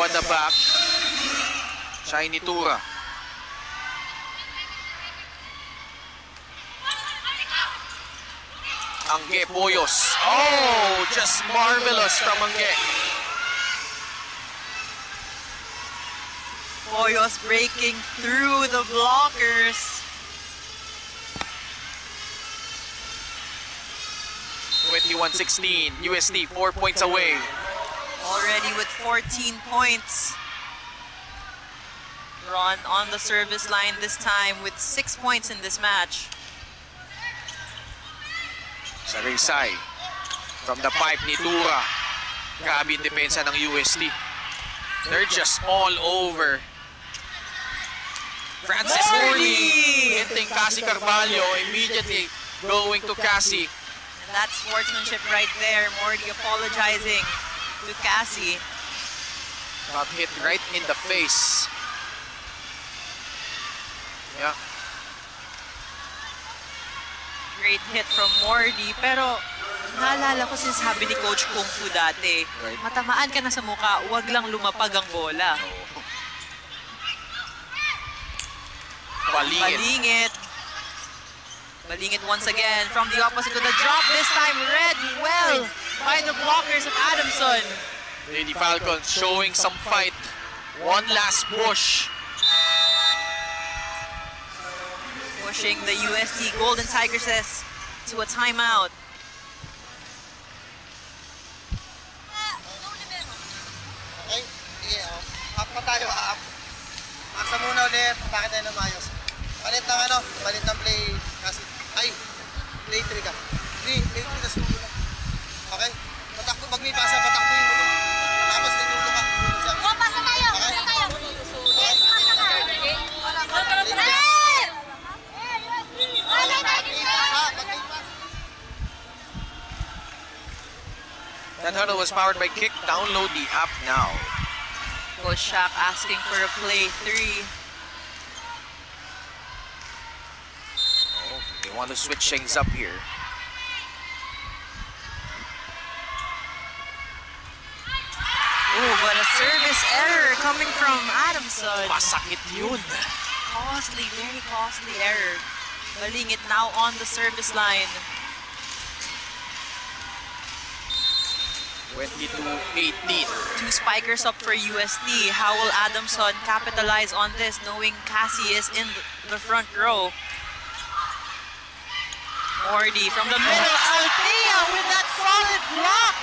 at the back. Shiny Tura. Angge Poyos. Oh, just marvelous from Angge. Poyos breaking through the blockers. 21-16, UST 4 points away. Already with 14 points. Ron on the service line this time with 6 points in this match. Sarisay from the pipe ni Tura. Grabe yung depensa ng UST. They're just all over. Francis Morley hitting Cassie Carvalho, immediately going to Cassie. And that's sportsmanship right there. Morty apologizing to Cassie. Got hit right in the face. Yeah. Great hit from Morty. Pero naalala ko sinasabi ni Coach Kung Fu dati, Right. matamaan ka na sa mukha, huwag lang lumapag ang bola. Balingit. Balingit once again from the opposite to the drop. This time read well by the blockers of Adamson. Lady Falcons showing some fight. One last push. Pushing the UST Golden Tigresses to a timeout. Okay, sige, up pa tayo, up. Asa muna ulit, bakit tayo na maayos? Palit ng ano, palit ng play, kasi, ay, play 3 ka. Play 3 na sulo lang. Okay? Patakbo, pag may pasa, patakboin mo lang. Tapos, tinulo ka. O, pasa tayo! Okay? Pasa tayo! Yes, pasa tayo! That huddle was powered by Kick. Download the app now. Coach Shaq asking for a play 3. Oh, they want to switch things up here. Oh, but a service error coming from Adamson. Masakit yun. Costly, very costly error. Balingit now on the service line. 22-18. 2 spikers up for UST. How will Adamson capitalize on this, knowing Cassie is in the front row? Morty from the middle. Althea with that solid block.